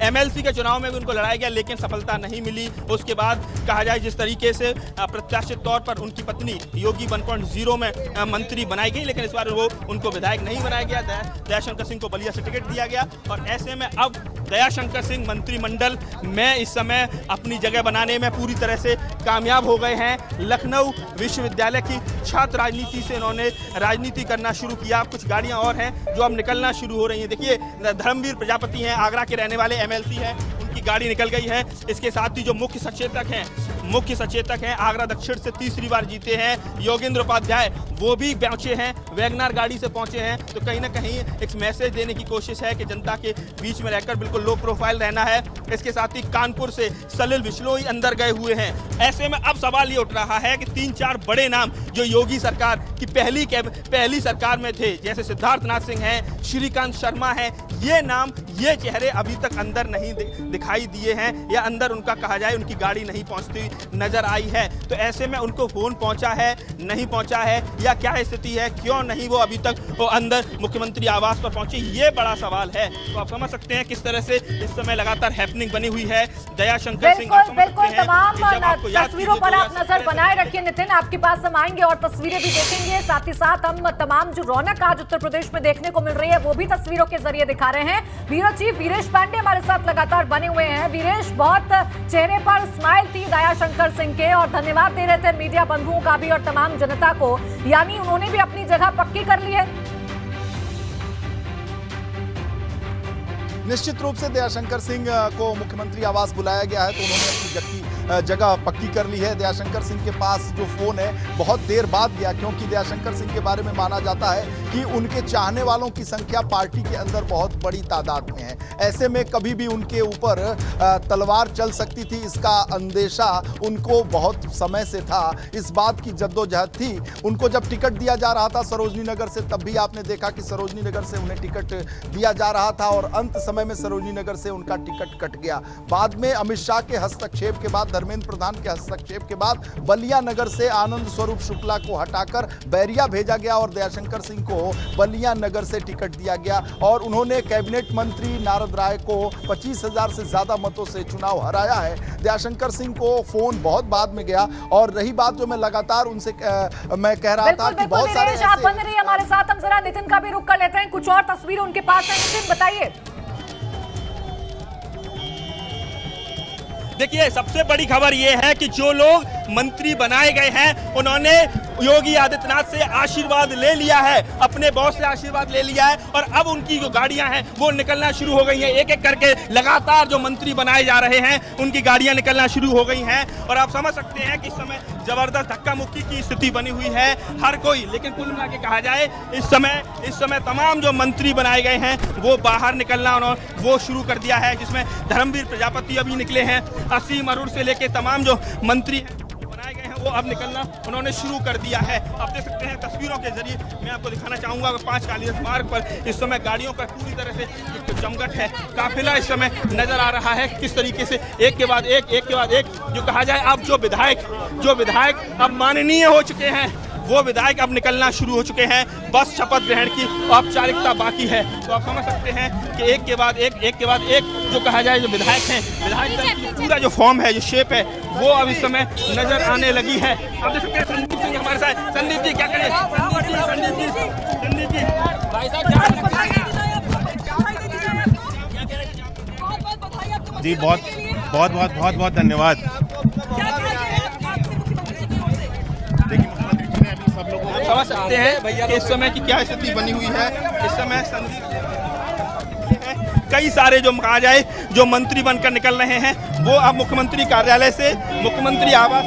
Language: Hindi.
MLC के चुनाव में भी उनको लड़ाया गया लेकिन सफलता नहीं मिली। उसके बाद कहा जाए जिस तरीके से प्रत्याशित तौर पर उनकी पत्नी योगी 1.0 में मंत्री बनाई गई, लेकिन इस बार वो उनको विधायक नहीं बनाया गया। दयाशंकर सिंह को बलिया से टिकट दिया गया और ऐसे में अब दयाशंकर सिंह मंत्रिमंडल में इस समय अपनी जगह बनाने में पूरी तरह से कामयाब हो गए हैं। लखनऊ विश्वविद्यालय की छात्र राजनीति से इन्होंने राजनीति करना शुरू किया। कुछ गाड़ियां और हैं जो अब निकलना शुरू हो रही हैं। देखिए, धर्मवीर प्रजापति हैं, आगरा के रहने वाले MLC हैं, उनकी गाड़ी निकल गई है। इसके साथ ही जो मुख्य सचेतक हैं आगरा दक्षिण से तीसरी बार जीते हैं योगेंद्र उपाध्याय, वो भी पहुंचे हैं, वैगनार गाड़ी से पहुंचे हैं। तो कहीं ना कहीं एक मैसेज देने की कोशिश है कि जनता के बीच में रहकर बिल्कुल लो प्रोफाइल रहना है। इसके साथ ही कानपुर से सलिल विश्नोई अंदर गए हुए हैं। ऐसे में अब सवाल ये उठ रहा है कि 3-4 बड़े नाम जो योगी सरकार की पहली सरकार में थे, जैसे सिद्धार्थनाथ सिंह हैं, श्रीकांत शर्मा हैं, ये चेहरे अभी तक अंदर नहीं दिखाई दिए हैं या अंदर उनका कहा जाए उनकी गाड़ी नहीं पहुंचती नजर आई है। तो ऐसे में उनको फोन पहुंचा है, नहीं पहुंचा है, या क्या स्थिति है, क्यों नहीं वो अभी तक वो अंदर मुख्यमंत्री आवास पर पहुंचे, ये बड़ा सवाल है। तो आप समझ सकते हैं किस तरह से इस समय लगातार हैपनिंग बनी हुई है। दयाशंकर सिंह बिल्कुल तमाम तस्वीरों पर आप नजर बनाए रखिए। नितिन, आपके पास हम आएंगे और तस्वीरें भी देखेंगे, साथ ही साथ हम तमाम जो रौनक आज उत्तर प्रदेश में देखने को मिल रही है वो भी तस्वीरों के जरिए दिखा रहे हैं। ब्यूरो चीफ वीरेश पांडे हमारे साथ लगातार बने हुए हैं। वीरेश, बहुत चेहरे पर स्माइल थी दयाशंकर सिंह के और धन्यवाद दे रहे थे मीडिया बंधुओं का भी और तमाम जनता को, यानी उन्होंने भी अपनी जगह पक्की कर ली है। निश्चित रूप से दयाशंकर सिंह को मुख्यमंत्री आवास बुलाया गया है तो उन्होंने अपनी जगह पक्की कर ली है। दयाशंकर सिंह के पास जो फोन है बहुत देर बाद गया, क्योंकि दयाशंकर सिंह के बारे में माना जाता है कि उनके चाहने वालों की संख्या पार्टी के अंदर बहुत बड़ी तादाद में है। ऐसे में कभी भी उनके ऊपर तलवार चल सकती थी, इसका अंदेशा उनको बहुत समय से था। इस बात की जद्दोजहद थी। उनको जब टिकट दिया जा रहा था सरोजनी नगर से, तब भी आपने देखा कि सरोजनी नगर से उन्हें टिकट दिया जा रहा था और अंत समय में सरोजनी नगर से उनका टिकट कट गया। बाद में अमित शाह के हस्तक्षेप के बाद, धर्मेंद्र प्रधान के हस्तक्षेप के बाद बलिया नगर से आनंद स्वरूप शुक्ला को हटाकर बैरिया भेजा गया और दयाशंकर सिंह को बलिया नगर से टिकट दिया गया और उन्होंने कैबिनेट मंत्री नारद राय को 25,000 से ज्यादा मतों से चुनाव हराया है। दयाशंकर सिंह को फोन बहुत बाद में गया और रही बात जो मैं लगातार उनसे मैं कह रहा था कि बहुत सारे आप बन रही हमारे साथ, हम जरा नितिन का भी रुख कर लेते हैं। कुछ और तस्वीरें उनके पास है, नितिन बताइए। देखिए, सबसे बड़ी खबर यह है कि जो लोग मंत्री बनाए गए हैं उन्होंने योगी आदित्यनाथ से आशीर्वाद ले लिया है, अपने बॉस से आशीर्वाद ले लिया है और अब उनकी जो गाड़ियां हैं वो निकलना शुरू हो गई हैं। एक एक करके लगातार जो मंत्री बनाए जा रहे हैं उनकी गाड़ियां निकलना शुरू हो गई हैं और आप समझ सकते हैं कि इस समय जबरदस्त धक्का मुक्की की स्थिति बनी हुई है हर कोई। लेकिन कुल मिला के कहा जाए इस समय तमाम जो मंत्री बनाए गए हैं वो बाहर निकलना उन्होंने वो शुरू कर दिया है, जिसमें धर्मवीर प्रजापति अभी निकले हैं, असीम अरुण से लेके तमाम जो मंत्री बनाए गए हैं वो अब निकलना उन्होंने शुरू कर दिया है। आप देख सकते हैं तस्वीरों के जरिए मैं आपको दिखाना चाहूंगा 5 कालीस मार्ग पर इस समय गाड़ियों का पूरी तरह से एक जमघट है, काफिला इस समय नजर आ रहा है किस तरीके से एक के बाद एक जो कहा जाए अब जो विधायक अब माननीय हो चुके हैं वो विधायक अब निकलना शुरू हो चुके हैं। बस शपथ ग्रहण की औपचारिकता बाकी है। तो आप समझ सकते हैं कि एक के बाद एक जो कहा जाए जो विधायक हैं, विधायक दल की पूरा जो फॉर्म है, जो शेप है वो अब इस समय नजर आने लगी है। आप देख सकते हैं संदीप सिंह हमारे साथ। संदीप जी क्या करें? संदीप जी भाई साहब जी बहुत धन्यवाद। समझ सकते हैं कि इस समय की क्या स्थिति बनी हुई है। इस समय संदीप कई सारे जो कहा जाए जो मंत्री बनकर निकल रहे हैं वो अब मुख्यमंत्री कार्यालय से मुख्यमंत्री आवास